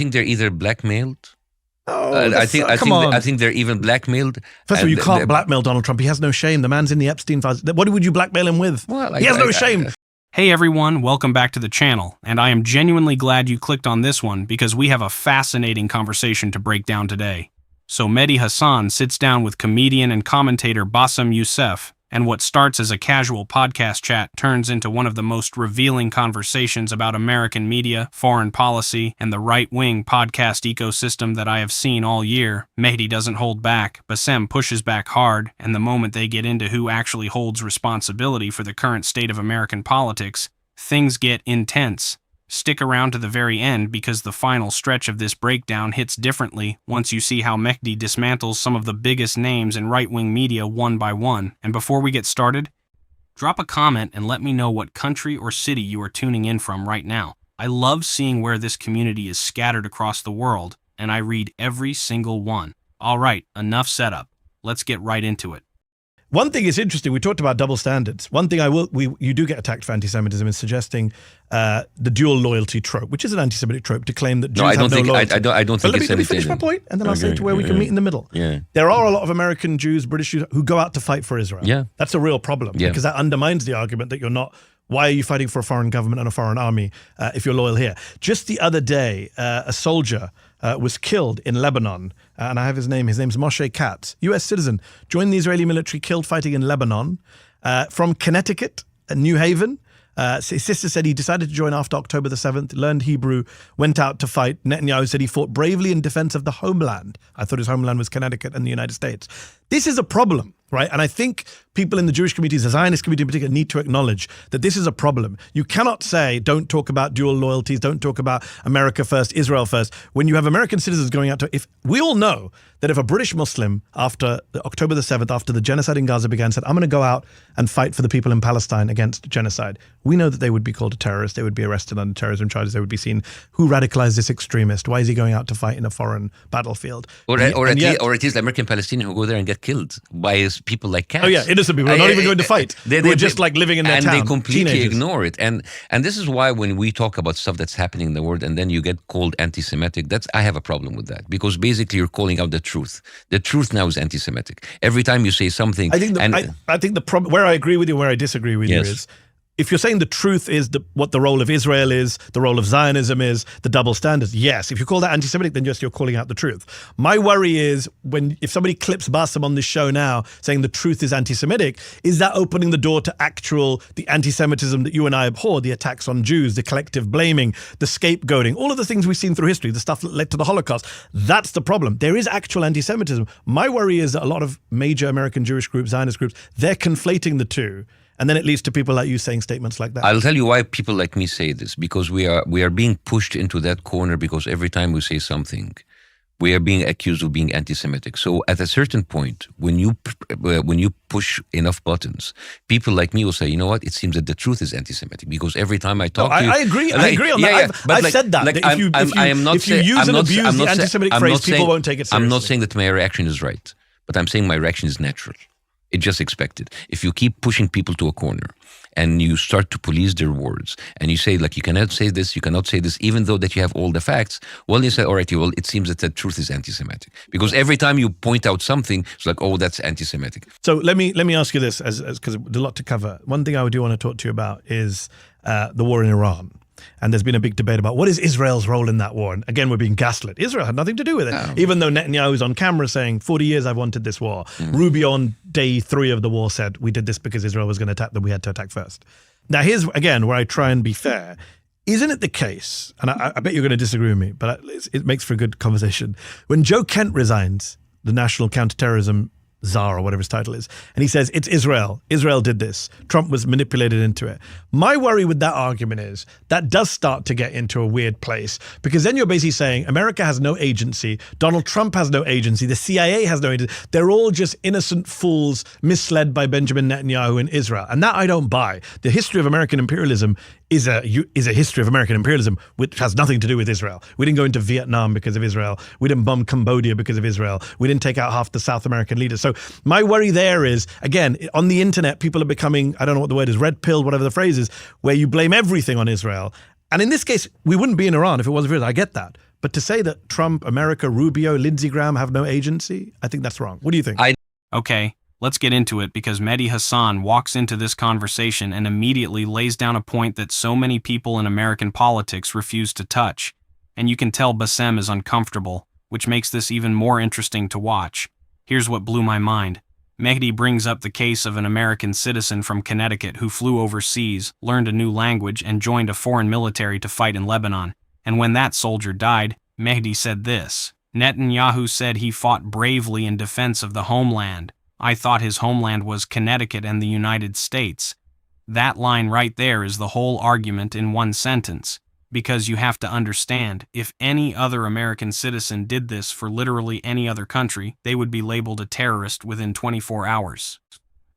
think they're either blackmailed. Oh, I think they're even blackmailed. First of all, you can't blackmail Donald Trump. He has no shame. The man's in the Epstein files. What would you blackmail him with? Well, he has no shame. Hey everyone, welcome back to the channel, and I am genuinely glad you clicked on this one because we have a fascinating conversation to break down today. So Mehdi Hasan sits down with comedian and commentator Bassem Youssef, and what starts as a casual podcast chat turns into one of the most revealing conversations about American media, foreign policy, and the right-wing podcast ecosystem that I have seen all year. Mehdi doesn't hold back, Bassem pushes back hard, and the moment they get into who actually holds responsibility for the current state of American politics, things get intense. Stick around to the very end because the final stretch of this breakdown hits differently once you see how Mehdi dismantles some of the biggest names in right-wing media one by one. And before we get started, drop a comment and let me know what country or city you are tuning in from right now. I love seeing where this community is scattered across the world, and I read every single one. All right, enough setup. Let's get right into it. One thing is interesting. We talked about double standards. One thing you do get attacked for anti-Semitism is suggesting the dual loyalty trope, which is an anti-Semitic trope to claim that Jews have no loyalty. I don't think it's let me finish my point, and then I'll say to where we can meet in the middle. Yeah. There are a lot of American Jews, British Jews, who go out to fight for Israel. Yeah. That's a real problem because that undermines the argument that you're not. Why are you fighting for a foreign government and a foreign army if you're loyal here? Just the other day, a soldier was killed in Lebanon, and I have his name. His name's Moshe Katz, U.S. citizen, joined the Israeli military, killed fighting in Lebanon, from Connecticut, New Haven. His sister said he decided to join after October the 7th, learned Hebrew, went out to fight. Netanyahu said he fought bravely in defense of the homeland. I thought his homeland was Connecticut and the United States. This is a problem, right? And I think people in the Jewish community, the Zionist community in particular, need to acknowledge that this is a problem. You cannot say, don't talk about dual loyalties, don't talk about America first, Israel first, when you have American citizens going out to, if we all know that if a British Muslim after October the 7th, after the genocide in Gaza began, said, I'm going to go out and fight for the people in Palestine against genocide, we know that they would be called a terrorist, they would be arrested under terrorism charges, they would be seen, who radicalized this extremist? Why is he going out to fight in a foreign battlefield? Or at least American Palestinians who go there and get killed by people like Katz. Oh yeah, innocent people who are not even going to fight. They're just like living in their town. And they completely teenagers. ignore it. And this is why when we talk about stuff that's happening in the world and then you get called anti-Semitic, I have a problem with that. Because basically you're calling out the truth. The truth now is anti-Semitic. Every time you say something... I think the problem, where I agree with you, where I disagree with you is, if you're saying the truth is what the role of Israel is, the role of Zionism is, the double standards, yes. If you call that anti-Semitic, then you're calling out the truth. My worry is if somebody clips Bassem on this show now saying the truth is anti-Semitic, is that opening the door to the anti-Semitism that you and I abhor, the attacks on Jews, the collective blaming, the scapegoating, all of the things we've seen through history, the stuff that led to the Holocaust. That's the problem. There is actual anti-Semitism. My worry is that a lot of major American Jewish groups, Zionist groups, they're conflating the two. And then it leads to people like you saying statements like that. I'll tell you why people like me say this, because we are being pushed into that corner because every time we say something, we are being accused of being anti-Semitic. So at a certain point, when you push enough buttons, people like me will say, you know what, it seems that the truth is anti-Semitic because every time I talk to you... I agree on that. I've said that. If you use and abuse the anti-Semitic phrase, people won't take it seriously. I'm not saying that my reaction is right, but I'm saying my reaction is natural. It's just expected. If you keep pushing people to a corner and you start to police their words and you say, like, you cannot say this, even though that you have all the facts, well, you say, all right, well, it seems that the truth is anti-Semitic. Because every time you point out something, it's like, oh, that's anti-Semitic. So let me ask you this, because there's a lot to cover. One thing I do want to talk to you about is the war in Iran. And there's been a big debate about what is Israel's role in that war. And again, we're being gaslit. Israel had nothing to do with it. No. Even though Netanyahu is on camera saying, 40 years I've wanted this war. Rubio on day 3 of the war said, we did this because Israel was going to attack, that we had to attack first. Now here's, again, where I try and be fair. Isn't it the case, and I bet you're going to disagree with me, but it makes for a good conversation. When Joe Kent resigns, the National Counterterrorism czar or whatever his title is, and he says, it's Israel. Israel did this. Trump was manipulated into it. My worry with that argument is that does start to get into a weird place, because then you're basically saying America has no agency, Donald Trump has no agency, the CIA has no agency. They're all just innocent fools misled by Benjamin Netanyahu in Israel. And that I don't buy. The history of American imperialism is a history of American imperialism which has nothing to do with Israel. We didn't go into Vietnam because of Israel. We didn't bomb Cambodia because of Israel. We didn't take out half the South American leaders. So my worry there is, again, on the internet, people are becoming, I don't know what the word is, red pill, whatever the phrase is, where you blame everything on Israel. And in this case, we wouldn't be in Iran if it wasn't for Israel. I get that. But to say that Trump, America, Rubio, Lindsey Graham have no agency, I think that's wrong. What do you think? Okay, let's get into it because Mehdi Hasan walks into this conversation and immediately lays down a point that so many people in American politics refuse to touch. And you can tell Bassem is uncomfortable, which makes this even more interesting to watch. Here's what blew my mind. Mehdi brings up the case of an American citizen from Connecticut who flew overseas, learned a new language, and joined a foreign military to fight in Lebanon. And when that soldier died, Mehdi said this. Netanyahu said he fought bravely in defense of the homeland. I thought his homeland was Connecticut and the United States. That line right there is the whole argument in one sentence. Because you have to understand, if any other American citizen did this for literally any other country, they would be labeled a terrorist within 24 hours.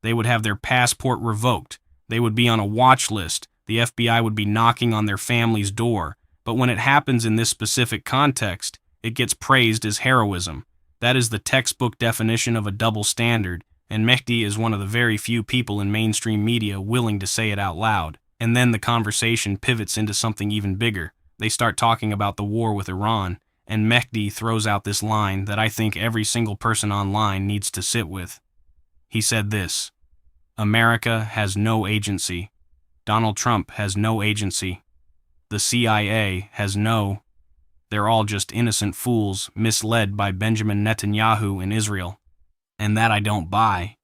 They would have their passport revoked. They would be on a watch list. The FBI would be knocking on their family's door. But when it happens in this specific context, it gets praised as heroism. That is the textbook definition of a double standard, and Mehdi is one of the very few people in mainstream media willing to say it out loud. And then the conversation pivots into something even bigger. They start talking about the war with Iran, and Mehdi throws out this line that I think every single person online needs to sit with. He said this, America has no agency. Donald Trump has no agency. The CIA has no. They're all just innocent fools misled by Benjamin Netanyahu in Israel. And that I don't buy.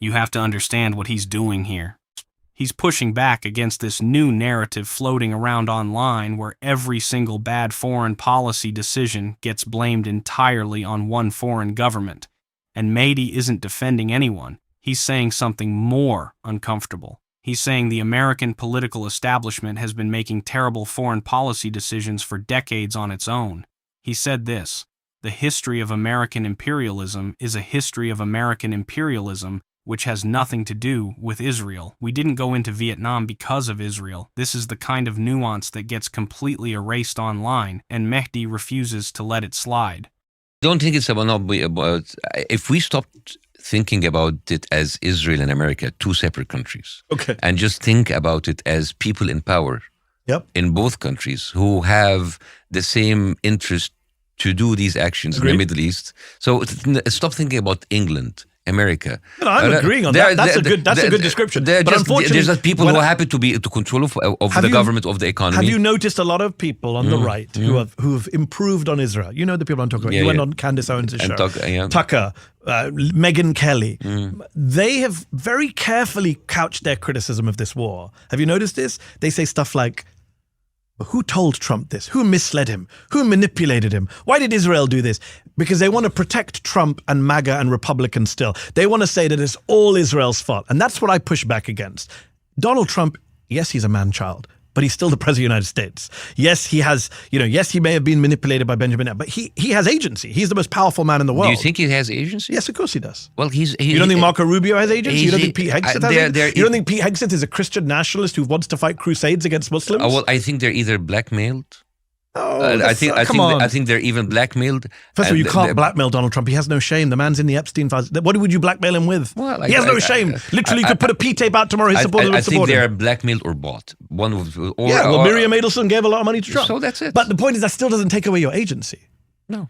You have to understand what he's doing here. He's pushing back against this new narrative floating around online where every single bad foreign policy decision gets blamed entirely on one foreign government. And Mehdi isn't defending anyone. He's saying something more uncomfortable. He's saying the American political establishment has been making terrible foreign policy decisions for decades on its own. He said this, the history of American imperialism is a history of American imperialism which has nothing to do with Israel. We didn't go into Vietnam because of Israel. This is the kind of nuance that gets completely erased online, and Mehdi refuses to let it slide. Don't think it's about if we stopped thinking about it as Israel and America, two separate countries, Okay. and just think about it as people in power in both countries who have the same interest to do these actions in the Middle East. So stop thinking about England, America. No, I'm agreeing on that. That's a good description. But unfortunately, there's just people who are happy to be to control of the government, of the economy. Have you noticed a lot of people on the right who have improved on Israel? You know the people I'm talking about. You went on Candace Owens' show. Tucker, Megyn Kelly. They have very carefully couched their criticism of this war. Have you noticed this? They say stuff like, who told Trump this? Who misled him? Who manipulated him? Why did Israel do this? Because they want to protect Trump and MAGA and Republicans still. They want to say that it's all Israel's fault. And that's what I push back against. Donald Trump, yes, he's a man-child, but he's still the president of the United States. Yes, he has, yes, he may have been manipulated by Benjamin, but he has agency. He's the most powerful man in the world. Do you think he has agency? Yes, of course he does. Well, you don't think Marco Rubio has agency? You don't think Pete Hegseth has agency? You don't think Pete Hegseth is a Christian nationalist who wants to fight crusades against Muslims? Well, I think they're either blackmailed. I think they're even blackmailed. First of all, you can't blackmail Donald Trump. He has no shame. The man's in the Epstein files. What would you blackmail him with? Well, he has no shame. Literally, you could put a P-tape out tomorrow. His supporters would support him. I think they're blackmailed or bought. Miriam Adelson gave a lot of money to Trump. So that's it. But the point is that still doesn't take away your agency. No.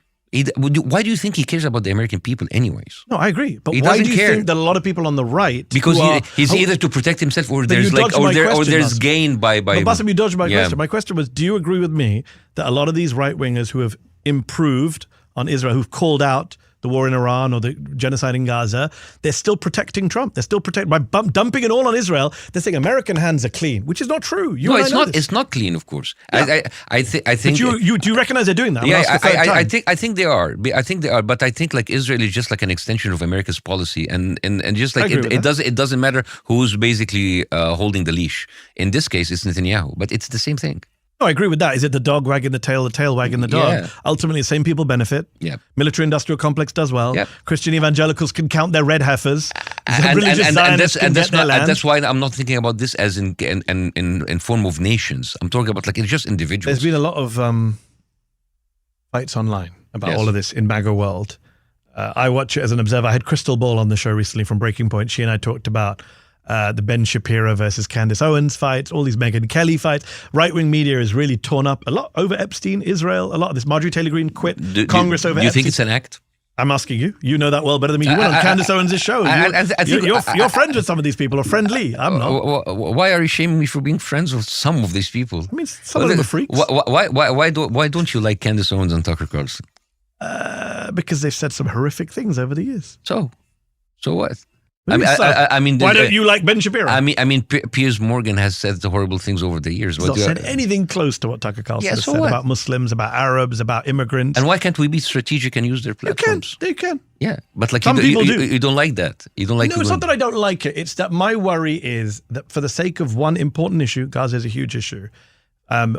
Why do you think he cares about the American people anyways? No, I agree. But why do you think that a lot of people on the right... Because he's either to protect himself or there's gain by... But Bassem, you dodged my question. My question was, do you agree with me that a lot of these right-wingers who have improved on Israel, who've called out the war in Iran or the genocide in Gaza, they're still protecting Trump. They're still protecting by dumping it all on Israel. They're saying American hands are clean, which is not true. It's not. It's not clean, of course. Yeah. I think. But do you recognize they're doing that? I think they are. But I think like Israel is just like an extension of America's policy, and just like it doesn't matter who's basically holding the leash. In this case, it's Netanyahu, but it's the same thing. No, I agree with that. Is it the dog wagging the tail wagging the dog? Yeah. Ultimately, the same people benefit. Yeah. Military-industrial complex does well. Yeah. Christian evangelicals can count their red heifers. And that's why I'm not thinking about this as in form of nations. I'm talking about like it's just individuals. There's been a lot of fights online about all of this in MAGA world. I watch it as an observer. I had Crystal Ball on the show recently from Breaking Point. She and I talked about the Ben Shapiro versus Candace Owens fights, all these Megyn Kelly fights. Right-wing media is really torn up a lot over Epstein, Israel, a lot of this. Marjorie Taylor Greene quit Congress over Epstein. Do you think it's an act? I'm asking you. You know that well better than me. You went on Candace Owens' show. You're friends with some of these people, or friendly. I'm not. Why are you shaming me for being friends with some of these people? I mean, some of them are freaks. Why don't you like Candace Owens and Tucker Carlson? Because they've said some horrific things over the years. So what? I mean, why don't you like Ben Shapiro? I mean, Piers Morgan has said the horrible things over the years. He's not said anything close to what Tucker Carlson has said about Muslims, about Arabs, about immigrants. And why can't we be strategic and use their platforms? They can. Yeah, but like some people do. You don't like that. You don't like. No, it's not that I don't like it. It's that my worry is that for the sake of one important issue, Gaza is a huge issue.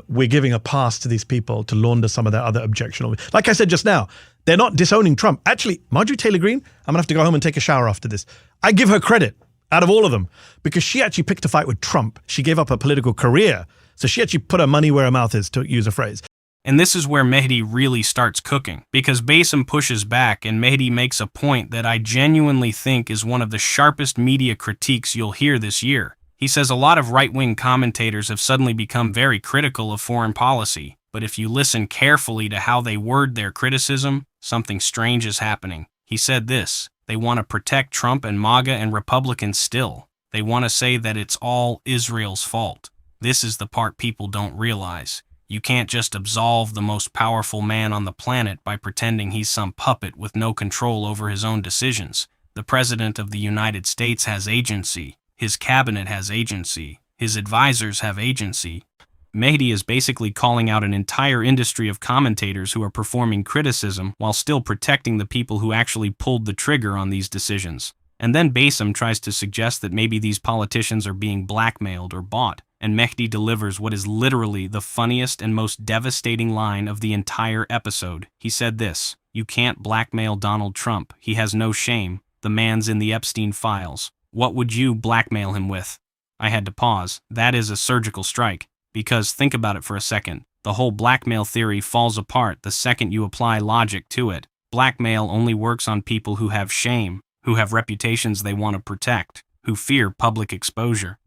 We're giving a pass to these people to launder some of their other objectionable. Like I said just now, they're not disowning Trump. Actually, Marjorie Taylor Greene, I'm going to have to go home and take a shower after this. I give her credit out of all of them because she actually picked a fight with Trump. She gave up her political career. So she actually put her money where her mouth is, to use a phrase. And this is where Mehdi really starts cooking, because Bassem pushes back and Mehdi makes a point that I genuinely think is one of the sharpest media critiques you'll hear this year. He says a lot of right-wing commentators have suddenly become very critical of foreign policy, but if you listen carefully to how they word their criticism, something strange is happening. He said this: they want to protect Trump and MAGA and Republicans still. They want to say that it's all Israel's fault. This is the part people don't realize. You can't just absolve the most powerful man on the planet by pretending he's some puppet with no control over his own decisions. The President of the United States has agency. His cabinet has agency. His advisors have agency. Mehdi is basically calling out an entire industry of commentators who are performing criticism while still protecting the people who actually pulled the trigger on these decisions. And then Bassem tries to suggest that maybe these politicians are being blackmailed or bought, and Mehdi delivers what is literally the funniest and most devastating line of the entire episode. He said this: "You can't blackmail Donald Trump. He has no shame. The man's in the Epstein files. What would you blackmail him with?" I had to pause. That is a surgical strike. Because think about it for a second. The whole blackmail theory falls apart the second you apply logic to it. Blackmail only works on people who have shame, who have reputations they want to protect, who fear public exposure.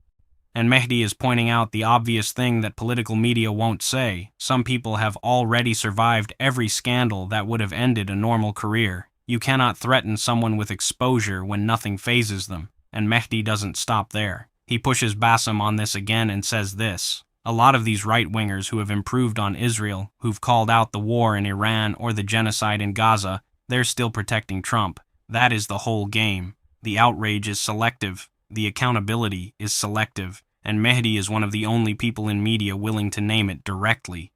And Mehdi is pointing out the obvious thing that political media won't say. Some people have already survived every scandal that would have ended a normal career. You cannot threaten someone with exposure when nothing phases them. And Mehdi doesn't stop there. He pushes Bassem on this again and says this: a lot of these right-wingers who have improved on Israel, who've called out the war in Iran or the genocide in Gaza, they're still protecting Trump. That is the whole game. The outrage is selective. The accountability is selective. And Mehdi is one of the only people in media willing to name it directly.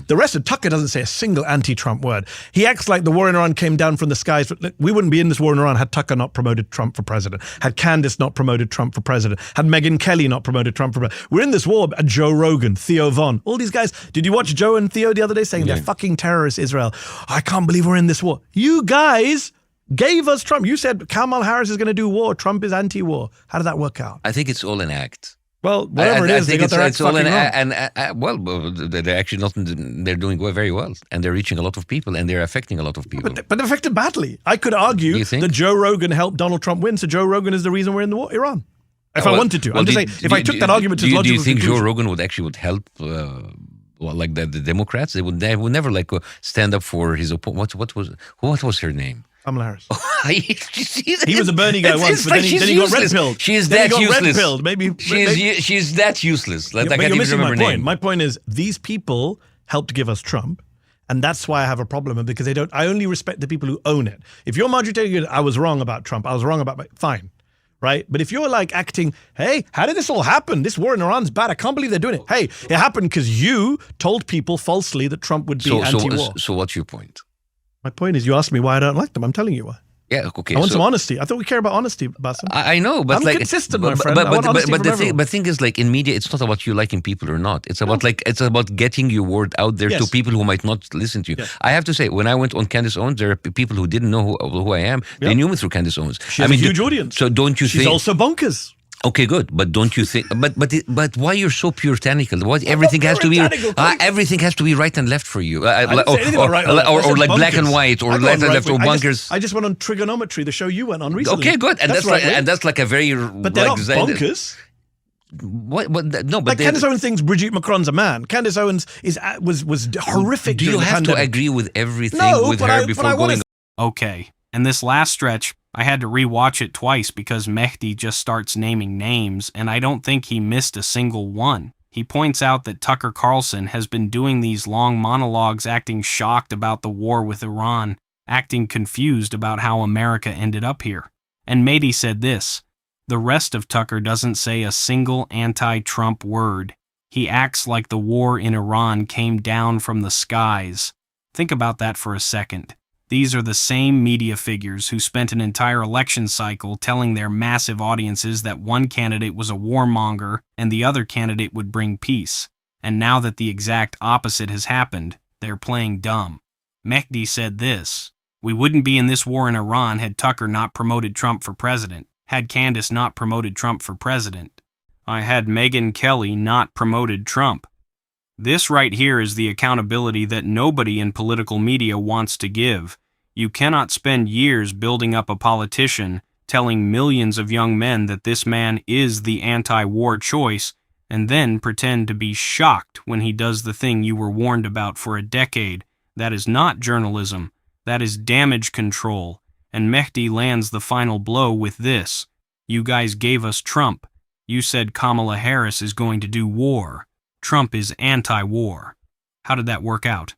The rest of Tucker doesn't say a single anti-Trump word. He acts like the war in Iran came down from the skies. We wouldn't be in this war in Iran had Tucker not promoted Trump for president, had Candace not promoted Trump for president, had Megyn Kelly not promoted Trump for president. We're in this war. Joe Rogan, Theo Von, all these guys. Did you watch Joe and Theo the other day saying they're fucking terrorists, Israel? I can't believe we're in this war. You guys gave us Trump. You said Kamala Harris is going to do war. Trump is anti-war. How did that work out? I think it's all an act. Well, whatever it is, they got their act fucking wrong. Well, they're actually not. They're doing very well, and they're reaching a lot of people, and they're affecting a lot of people. But they're affected badly. I could argue that Joe Rogan helped Donald Trump win, so Joe Rogan is the reason we're in the war, Iran. If I wanted to, I'm just saying. If I took that argument to its logical conclusion. Do you think Joe Rogan would help? Like the Democrats, they would never like stand up for his opponent. What was her name? Kamala Harris. He was a Bernie guy once, but then he got red pilled. She is that useless. Maybe she's that useless. Like, I can't you're even missing remember my her point. name. My point is these people helped give us Trump, and that's why I have a problem because they don't. I only respect the people who own it. If you're Marjorie Taylor Greene, I was wrong about Trump. I was wrong about fine. Right? But if you're like acting, hey, how did this all happen? This war in Iran's bad. I can't believe they're doing it. Hey, it happened because you told people falsely that Trump would be anti-war. So what's your point? My point is you asked me why I don't like them. I'm telling you why. Yeah, okay. I want some honesty. I thought we care about honesty, Bassem. I know, but I'm consistent, my friend. But the thing is, like in media, it's not about you liking people or not. It's about it's about getting your word out there to people who might not listen to you. Yes. I have to say, when I went on Candace Owens, there are people who didn't know who I am. They knew me through Candace Owens. She has a huge audience. So don't you think she's also bonkers? Okay, good. But don't you think? But why you're so puritanical? Why everything has to be everything has to be right and left for you? Or like black and white, or left and left, or bunkers. I just went on Trigonometry, the show you went on recently. Okay, good. And that's like a very. But they're not bonkers. What? No, but like Candace Owens thinks Brigitte Macron's a man. Candace Owens was horrific. Do you have to agree with everything with her before going? Okay, and this last stretch, I had to rewatch it twice because Mehdi just starts naming names, and I don't think he missed a single one. He points out that Tucker Carlson has been doing these long monologues, acting shocked about the war with Iran, acting confused about how America ended up here. And Mehdi said this: the rest of Tucker doesn't say a single anti-Trump word. He acts like the war in Iran came down from the skies. Think about that for a second. These are the same media figures who spent an entire election cycle telling their massive audiences that one candidate was a warmonger and the other candidate would bring peace. And now that the exact opposite has happened, they're playing dumb. Mehdi said this: we wouldn't be in this war in Iran had Tucker not promoted Trump for president, had Candace not promoted Trump for president. I had Megyn Kelly not promoted Trump. This right here is the accountability that nobody in political media wants to give. You cannot spend years building up a politician, telling millions of young men that this man is the anti-war choice, and then pretend to be shocked when he does the thing you were warned about for a decade. That is not journalism. That is damage control. And Mehdi lands the final blow with this: you guys gave us Trump. You said Kamala Harris is going to do war. Trump is anti-war. How did that work out?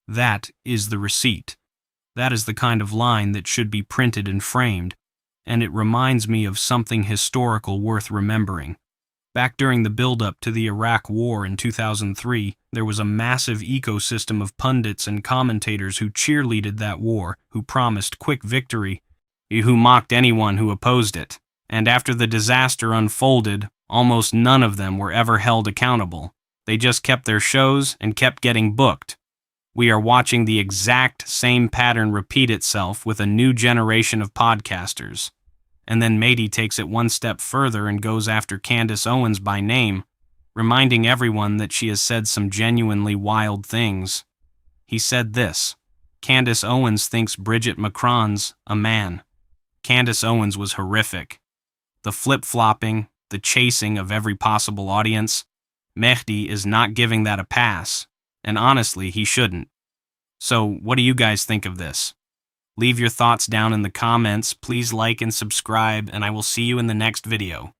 That is the receipt. That is the kind of line that should be printed and framed, and it reminds me of something historical worth remembering. Back during the build-up to the Iraq War in 2003, there was a massive ecosystem of pundits and commentators who cheerleaded that war, who promised quick victory, who mocked anyone who opposed it. And after the disaster unfolded, almost none of them were ever held accountable. They just kept their shows and kept getting booked. We are watching the exact same pattern repeat itself with a new generation of podcasters. And then Mehdi takes it one step further and goes after Candace Owens by name, reminding everyone that she has said some genuinely wild things. He said this: Candace Owens thinks Brigitte Macron's a man. Candace Owens was horrific. The flip-flopping, the chasing of every possible audience, Mehdi is not giving that a pass. And honestly, he shouldn't. So, what do you guys think of this? Leave your thoughts down in the comments, please like and subscribe, and I will see you in the next video.